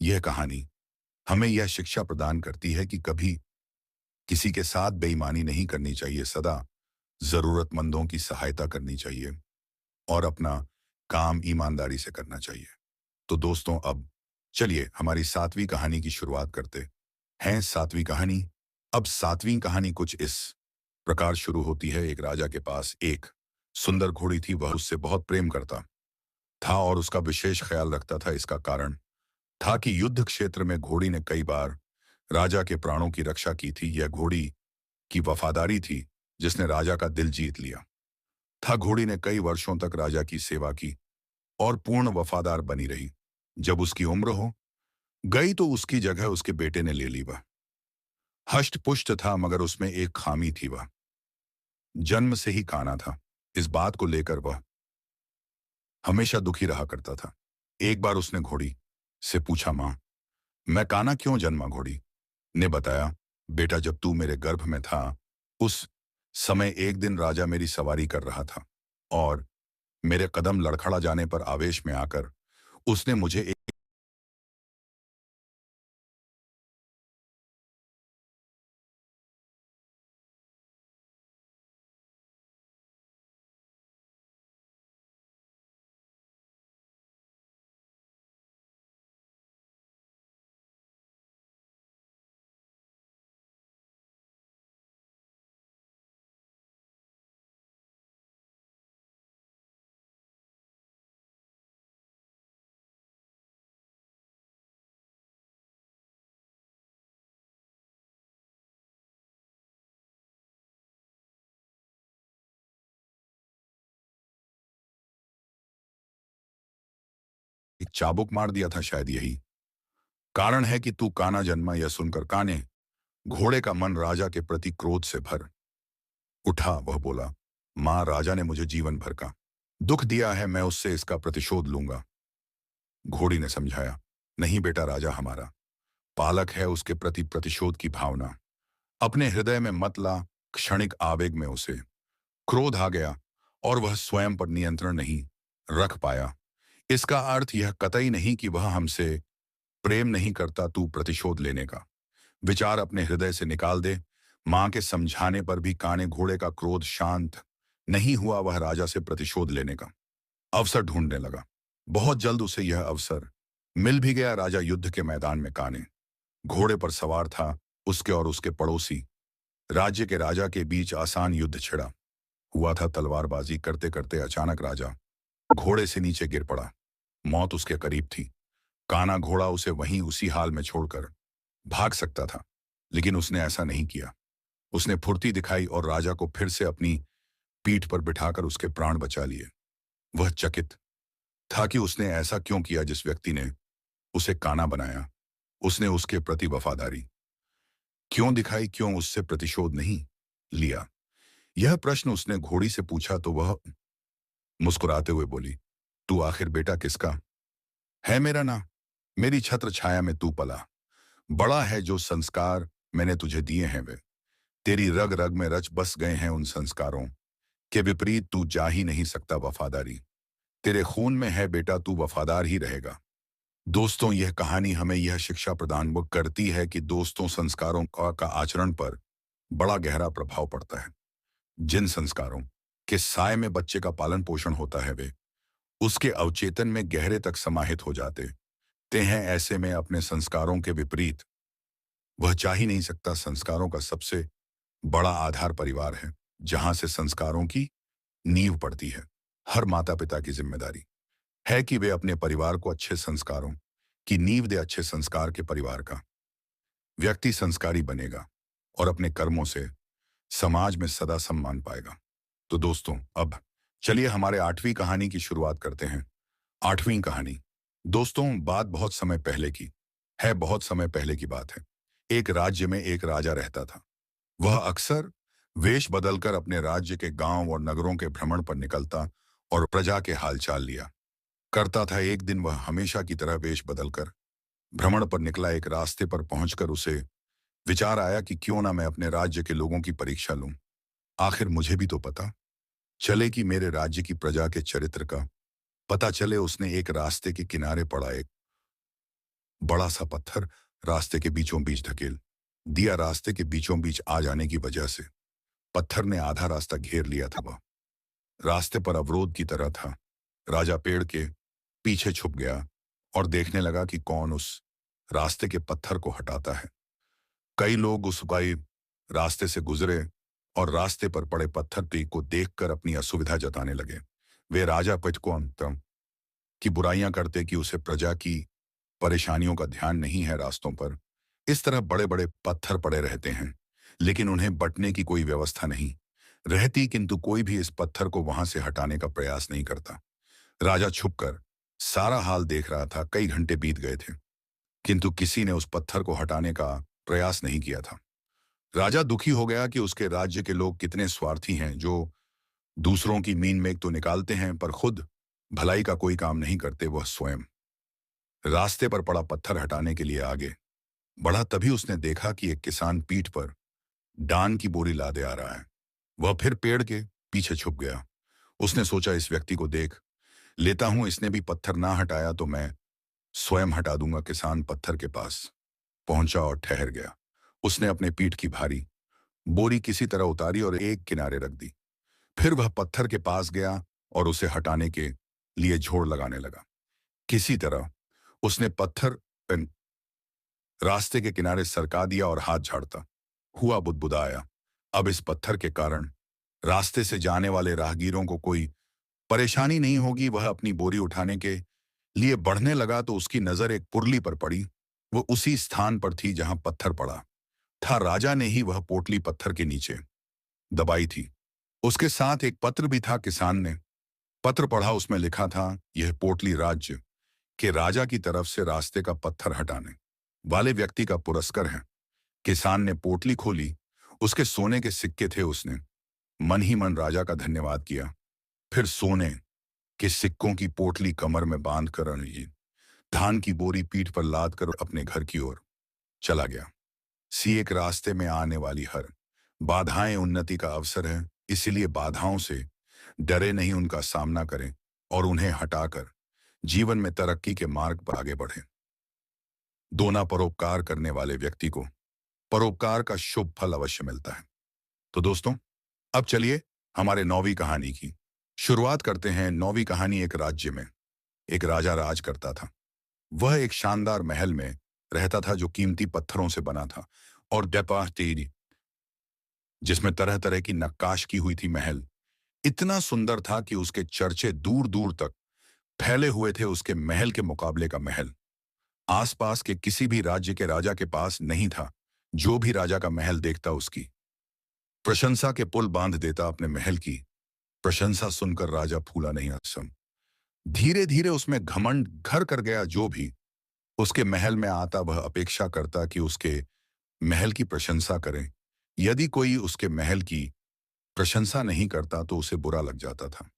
यह कहानी हमें यह शिक्षा प्रदान करती है कि कभी किसी के साथ बेईमानी नहीं करनी चाहिए, सदा जरूरतमंदों की सहायता करनी चाहिए और अपना काम ईमानदारी से करना चाहिए। तो दोस्तों, अब चलिए हमारी 7वीं कहानी की शुरुआत करते हैं। 7वीं कहानी। अब 7वीं कहानी कुछ इस प्रकार शुरू होती है। एक राजा के पास एक सुंदर घोड़ी थी। वह उससे बहुत प्रेम करता था और उसका विशेष ख्याल रखता था। इसका कारण था कि युद्ध क्षेत्र में घोड़ी ने कई बार राजा के प्राणों की रक्षा की थी। यह घोड़ी की वफादारी थी जिसने राजा का दिल जीत लिया था। घोड़ी ने कई वर्षों तक राजा की सेवा की और पूर्ण वफादार बनी रही। जब उसकी उम्र हो गई तो उसकी जगह उसके बेटे ने ले ली। वह हष्ट पुष्ट था मगर उसमें एक खामी थी। वह जन्म से ही काना था। इस बात को लेकर वह हमेशा दुखी रहा करता था। एक बार उसने घोड़ी से पूछा, माँ, मैं काना क्यों जन्मा? घोड़ी ने बताया, बेटा, जब तू मेरे गर्भ में था उस समय एक दिन राजा मेरी सवारी कर रहा था और मेरे कदम लड़खड़ा जाने पर आवेश में आकर उसने मुझे एक चाबुक मार दिया था। शायद यही कारण है कि तू काना जन्मा। यह सुनकर काने घोड़े का मन राजा के प्रति क्रोध से भर उठा। वह बोला, माँ, राजा ने मुझे जीवन भर का दुख दिया है, मैं उससे इसका प्रतिशोध लूंगा। घोड़ी ने समझाया, नहीं बेटा, राजा हमारा पालक है, उसके प्रति प्रतिशोध की भावना अपने हृदय में मत ला। क्षणिक आवेग में उसे क्रोध आ गया और वह स्वयं पर नियंत्रण नहीं रख पाया। इसका अर्थ यह कतई नहीं कि वह हमसे प्रेम नहीं करता। तू प्रतिशोध लेने का विचार अपने हृदय से निकाल दे। मां के समझाने पर भी काने घोड़े का क्रोध शांत नहीं हुआ। वह राजा से प्रतिशोध लेने का अवसर ढूंढने लगा। बहुत जल्द उसे यह अवसर मिल भी गया। राजा युद्ध के मैदान में काने घोड़े पर सवार था। उसके और उसके पड़ोसी राज्य के राजा के बीच आसान युद्ध छिड़ा हुआ था। तलवारबाजी करते करते अचानक राजा घोड़े से नीचे गिर पड़ा। मौत उसके करीब थी। काना घोड़ा उसे वहीं उसी हाल में छोड़कर भाग सकता था, लेकिन उसने ऐसा नहीं किया। उसने फुर्ती दिखाई और राजा को फिर से अपनी पीठ पर बिठाकर उसके प्राण बचा लिए। वह चकित था कि उसने ऐसा क्यों किया। जिस व्यक्ति ने उसे काना बनाया, उसने उसके प्रति वफादारी क्यों दिखाई? क्यों उससे प्रतिशोध नहीं लिया? यह प्रश्न उसने घोड़ी से पूछा तो वह मुस्कुराते हुए बोली, तू आखिर बेटा किसका है? मेरा ना। मेरी छत्र छाया में तू पला बड़ा है। जो संस्कार मैंने तुझे दिए हैं वे तेरी रग रग में रच बस गए हैं। उन संस्कारों के विपरीत तू जा ही नहीं सकता। वफादारी तेरे खून में है बेटा, तू वफादार ही रहेगा। दोस्तों, यह कहानी हमें यह शिक्षा प्रदान करती है कि दोस्तों, संस्कारों का आचरण पर बड़ा गहरा प्रभाव पड़ता है। जिन संस्कारों के साए में बच्चे का पालन पोषण होता है वे उसके अवचेतन में गहरे तक समाहित हो जाते ते हैं। ऐसे में अपने संस्कारों के विपरीत वह चाह ही नहीं सकता। संस्कारों का सबसे बड़ा आधार परिवार है, जहां से संस्कारों की नींव पड़ती है। हर माता पिता की जिम्मेदारी है कि वे अपने परिवार को अच्छे संस्कारों की नींव दे। अच्छे संस्कार के परिवार का व्यक्ति संस्कारी बनेगा और अपने कर्मों से समाज में सदा सम्मान पाएगा। तो दोस्तों, अब चलिए हमारे 8वीं कहानी की शुरुआत करते हैं। 8वीं कहानी। दोस्तों, बात बहुत समय पहले की है। बहुत समय पहले की बात है। एक राज्य में एक राजा रहता था। वह अक्सर वेश बदलकर अपने राज्य के गांव और नगरों के भ्रमण पर निकलता और प्रजा के हालचाल लिया करता था। एक दिन वह हमेशा की तरह वेश बदलकर भ्रमण पर निकला। एक रास्ते पर पहुंचकर उसे विचार आया कि क्यों ना मैं अपने राज्य के लोगों की परीक्षा लूं। आखिर मुझे भी तो पता चले कि मेरे राज्य की प्रजा के चरित्र का पता चले। उसने एक रास्ते के किनारे पड़ा एक बड़ा सा पत्थर रास्ते के बीचों बीच धकेल दिया। रास्ते के बीचों बीच आ जाने की वजह से पत्थर ने आधा रास्ता घेर लिया था। वह रास्ते पर अवरोध की तरह था। राजा पेड़ के पीछे छुप गया और देखने लगा कि कौन उस रास्ते के पत्थर को हटाता है। कई लोग उस बाई रास्ते से गुजरे और रास्ते पर पड़े पत्थर को देखकर अपनी असुविधा जताने लगे। वे राजा को कि बुराइयां करते कि उसे प्रजा की परेशानियों का ध्यान नहीं है रास्तों पर। इस तरह बड़े बड़े पत्थर पड़े रहते हैं, लेकिन उन्हें बंटने की कोई व्यवस्था नहीं रहती, किंतु कोई भी इस पत्थर को वहां से हटाने का प्रयास नहीं करता। राजा छुपकर सारा हाल देख रहा था। कई घंटे बीत गए थे, किंतु किसी ने उस पत्थर को हटाने का प्रयास नहीं किया था। राजा दुखी हो गया कि उसके राज्य के लोग कितने स्वार्थी हैं, जो दूसरों की मीन मेघ तो निकालते हैं पर खुद भलाई का कोई काम नहीं करते। वह स्वयं रास्ते पर पड़ा पत्थर हटाने के लिए आगे बढ़ा, तभी उसने देखा कि एक किसान पीठ पर डान की बोरी लादे आ रहा है। वह फिर पेड़ के पीछे छुप गया। उसने सोचा, इस व्यक्ति को देख लेता हूं, इसने भी पत्थर ना हटाया तो मैं स्वयं हटा दूंगा। किसान पत्थर के पास पहुंचा और ठहर गया। उसने अपने पीठ की भारी बोरी किसी तरह उतारी और एक किनारे रख दी। फिर वह पत्थर के पास गया और उसे हटाने के लिए जोर लगाने लगा। किसी तरह उसने पत्थर पर रास्ते के किनारे सरका दिया और हाथ झाड़ता हुआ बुदबुदाया, अब इस पत्थर के कारण रास्ते से जाने वाले राहगीरों को कोई परेशानी नहीं होगी। वह अपनी बोरी उठाने के लिए बढ़ने लगा तो उसकी नजर एक पुरली पर पड़ी। वो उसी स्थान पर थी जहां पत्थर पड़ा था। राजा ने ही वह पोटली पत्थर के नीचे दबाई थी। उसके साथ एक पत्र भी था। किसान ने पत्र पढ़ा। उसमें लिखा था, यह पोटली राज्य के राजा की तरफ से रास्ते का पत्थर हटाने वाले व्यक्ति का पुरस्कार है। किसान ने पोटली खोली। उसके सोने के सिक्के थे। उसने मन ही मन राजा का धन्यवाद किया। फिर सोने के सिक्कों की पोटली कमर में बांध कर धान की बोरी पीठ पर लाद कर अपने घर की ओर चला गया। सी एक रास्ते में आने वाली हर बाधाएं उन्नति का अवसर है, इसलिए बाधाओं से डरे नहीं, उनका सामना करें और उन्हें हटाकर जीवन में तरक्की के मार्ग पर आगे बढ़ें। दोना परोपकार करने वाले व्यक्ति को परोपकार का शुभ फल अवश्य मिलता है। तो दोस्तों, अब चलिए हमारे 9वीं कहानी की शुरुआत करते हैं। 9वीं कहानी, एक राज्य में एक राजा राज करता था। वह एक शानदार महल में रहता था जो कीमती पत्थरों से बना था और तेरी जिसमें तरह तरह की नक्काश की हुई थी। महल इतना सुंदर था कि उसके चर्चे दूर दूर तक फैले हुए थे। उसके महल के मुकाबले का महल आसपास के किसी भी राज्य के राजा के पास नहीं था। जो भी राजा का महल देखता उसकी प्रशंसा के पुल बांध देता। अपने महल की प्रशंसा सुनकर राजा फूला नहीं असम। धीरे धीरे उसमें घमंड घर कर गया। जो भी उसके महल में आता वह अपेक्षा करता कि उसके महल की प्रशंसा करें। यदि कोई उसके महल की प्रशंसा नहीं करता तो उसे बुरा लग जाता था।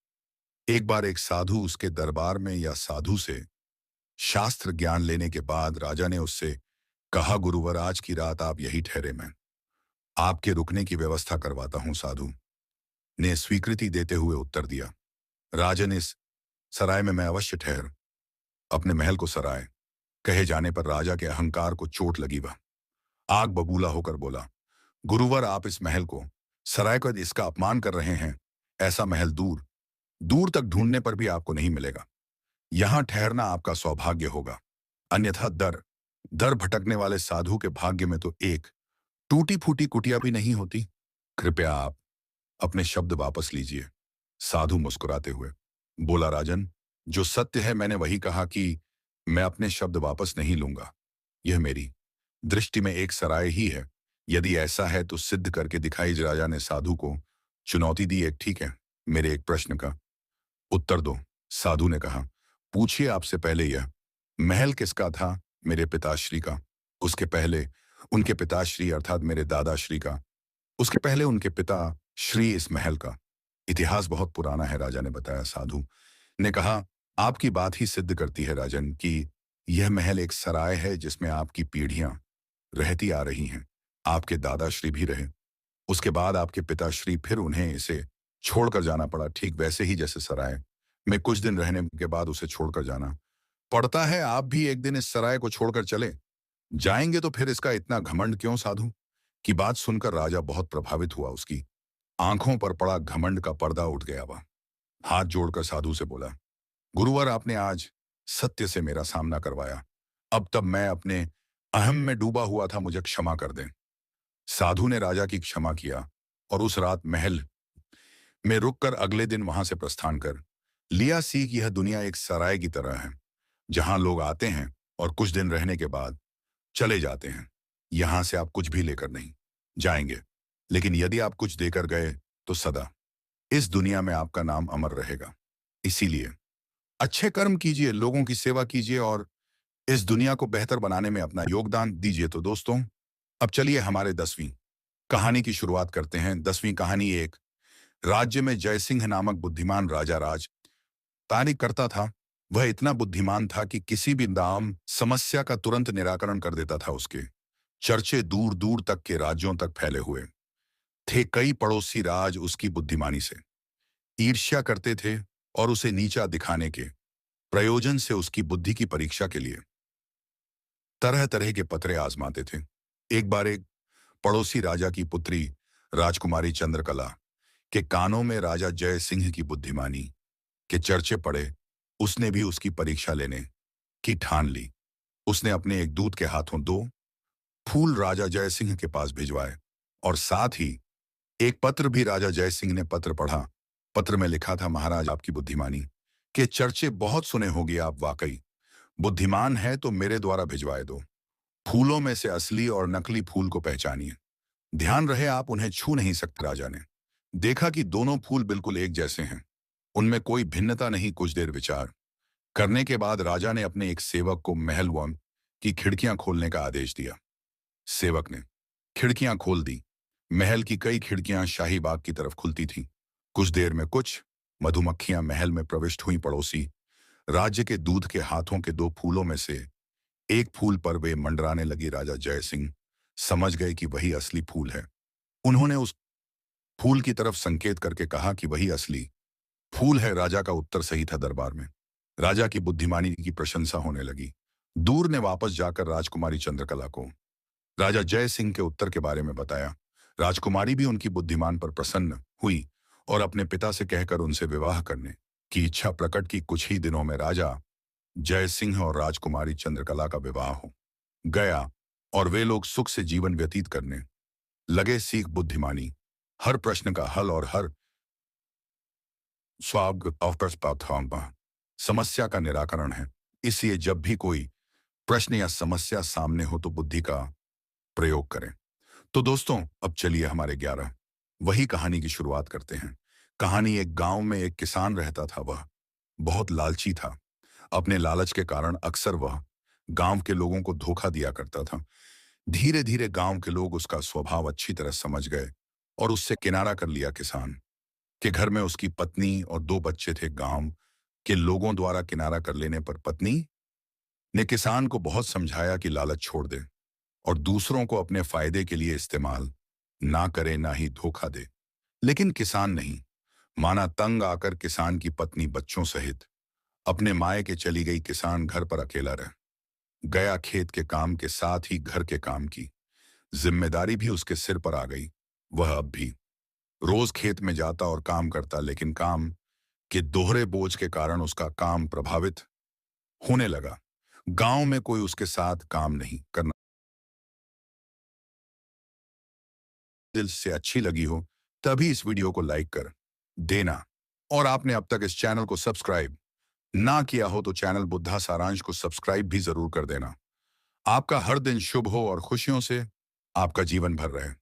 एक बार एक साधु उसके दरबार में या साधु से शास्त्र ज्ञान लेने के बाद राजा ने उससे कहा, गुरुवर, आज की रात आप यही ठहरे, मैं आपके रुकने की व्यवस्था करवाता हूं। साधु ने स्वीकृति देते हुए उत्तर दिया, राजन, इस सराय में मैं अवश्य ठहर। अपने महल को सराय कहे जाने पर राजा के अहंकार को चोट लगी। वह आग बबूला होकर बोला, गुरुवर, आप इस महल को सराय कर इसका अपमान कर रहे हैं। ऐसा महल दूर दूर तक ढूंढने पर भी आपको नहीं मिलेगा। यहां ठहरना आपका सौभाग्य होगा, अन्यथा दर दर भटकने वाले साधु के भाग्य में तो एक टूटी फूटी कुटिया भी नहीं होती। कृपया आप अपने शब्द वापस लीजिए। साधु मुस्कुराते हुए बोला, राजन, जो सत्य है मैंने वही कहा कि मैं अपने शब्द वापस नहीं लूंगा। यह मेरी दृष्टि में एक सराय ही है। यदि ऐसा है तो सिद्ध करके दिखाई। राजा ने साधु को चुनौती दी। एक ठीक है, मेरे एक प्रश्न का उत्तर दो। साधु ने कहा, पूछिए। आपसे पहले यह महल किसका था? मेरे पिताश्री का। उसके पहले उनके पिताश्री अर्थात मेरे दादाश्री का। उसके पहले उनके पिता श्री। इस महल का इतिहास बहुत पुराना है, राजा ने बताया। साधु ने कहा, आपकी बात ही सिद्ध करती है राजन कि यह महल एक सराय है जिसमें आपकी पीढ़ियां रहती आ रही हैं। आपके दादाश्री भी रहे, उसके बाद आपके पिताश्री, फिर उन्हें इसे छोड़कर जाना पड़ा। ठीक वैसे ही जैसे सराय में कुछ दिन रहने के बाद उसे छोड़कर जाना पड़ता है। आप भी एक दिन इस सराय को छोड़कर चले जाएंगे, तो फिर इसका इतना घमंड क्यों? साधु की बात सुनकर राजा बहुत प्रभावित हुआ। उसकी आंखों पर पड़ा घमंड का पर्दा उठ गया। वह हाथ जोड़कर साधु से बोला, गुरुवर, आपने आज सत्य से मेरा सामना करवाया। अब तब मैं अपने अहम में डूबा हुआ था, मुझे क्षमा कर दें। साधु ने राजा की क्षमा किया और उस रात महल में रुककर अगले दिन वहां से प्रस्थान कर लिया सीख यह दुनिया एक सराय की तरह है, जहां लोग आते हैं और कुछ दिन रहने के बाद चले जाते हैं। यहां से आप कुछ भी लेकर नहीं जाएंगे, लेकिन यदि आप कुछ देकर गए तो सदा इस दुनिया में आपका नाम अमर रहेगा। इसीलिए अच्छे कर्म कीजिए, लोगों की सेवा कीजिए और इस दुनिया को बेहतर बनाने में अपना योगदान दीजिए। तो दोस्तों, अब चलिए हमारे 10वीं कहानी की शुरुआत करते हैं। 10वीं कहानी। एक राज्य में जयसिंह नामक बुद्धिमान राजा राज तानी करता था। वह इतना बुद्धिमान था कि किसी भी दाम समस्या का तुरंत निराकरण कर देता था। उसके चर्चे दूर दूर तक के राज्यों तक फैले हुए थे। कई पड़ोसी राज उसकी बुद्धिमानी से ईर्ष्या करते थे और उसे नीचा दिखाने के प्रयोजन से उसकी बुद्धि की परीक्षा के लिए तरह तरह के पतरे आजमाते थे। एक बार एक पड़ोसी राजा की पुत्री राजकुमारी चंद्रकला के कानों में राजा जय सिंह की बुद्धिमानी के चर्चे पड़े। उसने भी उसकी परीक्षा लेने की ठान ली। उसने अपने एक दूत के हाथों 2 फूल राजा जय सिंह के पास भिजवाए और साथ ही एक पत्र भी। राजा जय सिंह ने पत्र पढ़ा। पत्र में लिखा था, महाराज, आपकी बुद्धिमानी के चर्चे बहुत सुने होंगे। आप वाकई बुद्धिमान है तो मेरे द्वारा भिजवाए दो फूलों में से असली और नकली फूल को पहचानिए। ध्यान रहे, आप उन्हें छू नहीं सकते। राजा ने देखा कि दोनों फूल बिल्कुल एक जैसे हैं, उनमें कोई भिन्नता नहीं। कुछ देर विचार करने के बाद राजा ने अपने एक सेवक को महल वन की खिड़कियां खोलने का आदेश दिया। सेवक ने खिड़कियां खोल दी। महल की कई खिड़कियां शाही बाग की तरफ खुलती थीं। कुछ देर में कुछ मधुमक्खियां महल में प्रविष्ट हुई। पड़ोसी राज्य के दूध के हाथों के 2 फूलों में से एक फूल पर वे मंडराने लगी। राजा जय सिंह समझ गए कि वही असली फूल है। उन्होंने उस फूल की तरफ संकेत करके कहा कि वही असली फूल है। राजा का उत्तर सही था। दरबार में राजा की बुद्धिमानी की प्रशंसा होने लगी। दूर ने वापस जाकर राजकुमारी चंद्रकला को राजा जय सिंह के उत्तर के बारे में बताया। राजकुमारी भी उनकी बुद्धिमान पर प्रसन्न हुई और अपने पिता से कहकर उनसे विवाह करने की इच्छा प्रकट की। कुछ ही दिनों में राजा जय सिंह और राजकुमारी चंद्रकला का विवाह हो गया और वे लोग सुख से जीवन व्यतीत करने लगे। सीख बुद्धिमानी हर प्रश्न का हल और हर समस्या का निराकरण है। इसलिए जब भी कोई प्रश्न या समस्या सामने हो तो बुद्धि का प्रयोग करें। तो दोस्तों, अब चलिए हमारे 11 वही कहानी की शुरुआत करते हैं। कहानी। एक गांव में एक किसान रहता था। वह बहुत लालची था। अपने लालच के कारण अक्सर वह गांव के लोगों को धोखा दिया करता था। धीरे धीरे गांव के लोग उसका स्वभाव अच्छी तरह समझ गए और उससे किनारा कर लिया। किसान के घर में उसकी पत्नी और 2 बच्चे थे। गांव के लोगों द्वारा किनारा कर लेने पर पत्नी ने किसान को बहुत समझाया कि लालच छोड़ दे और दूसरों को अपने फायदे के लिए इस्तेमाल ना करे, ना ही धोखा दे। लेकिन किसान नहीं माना। तंग आकर किसान की पत्नी बच्चों सहित अपने मायके चली गई। किसान घर पर अकेला रह गया। खेत के काम के साथ ही घर के काम की जिम्मेदारी भी उसके सिर पर आ गई। वह अब भी रोज खेत में जाता और काम करता, लेकिन काम के दोहरे बोझ के कारण उसका काम प्रभावित होने लगा। गांव में कोई उसके साथ काम नहीं करना। दिल से अच्छी लगी हो तभी इस वीडियो को लाइक कर देना और आपने अब तक इस चैनल को सब्सक्राइब ना किया हो तो चैनल बुद्धा सारांश को सब्सक्राइब भी जरूर कर देना। आपका हर दिन शुभ हो और खुशियों से आपका जीवन भर रहे।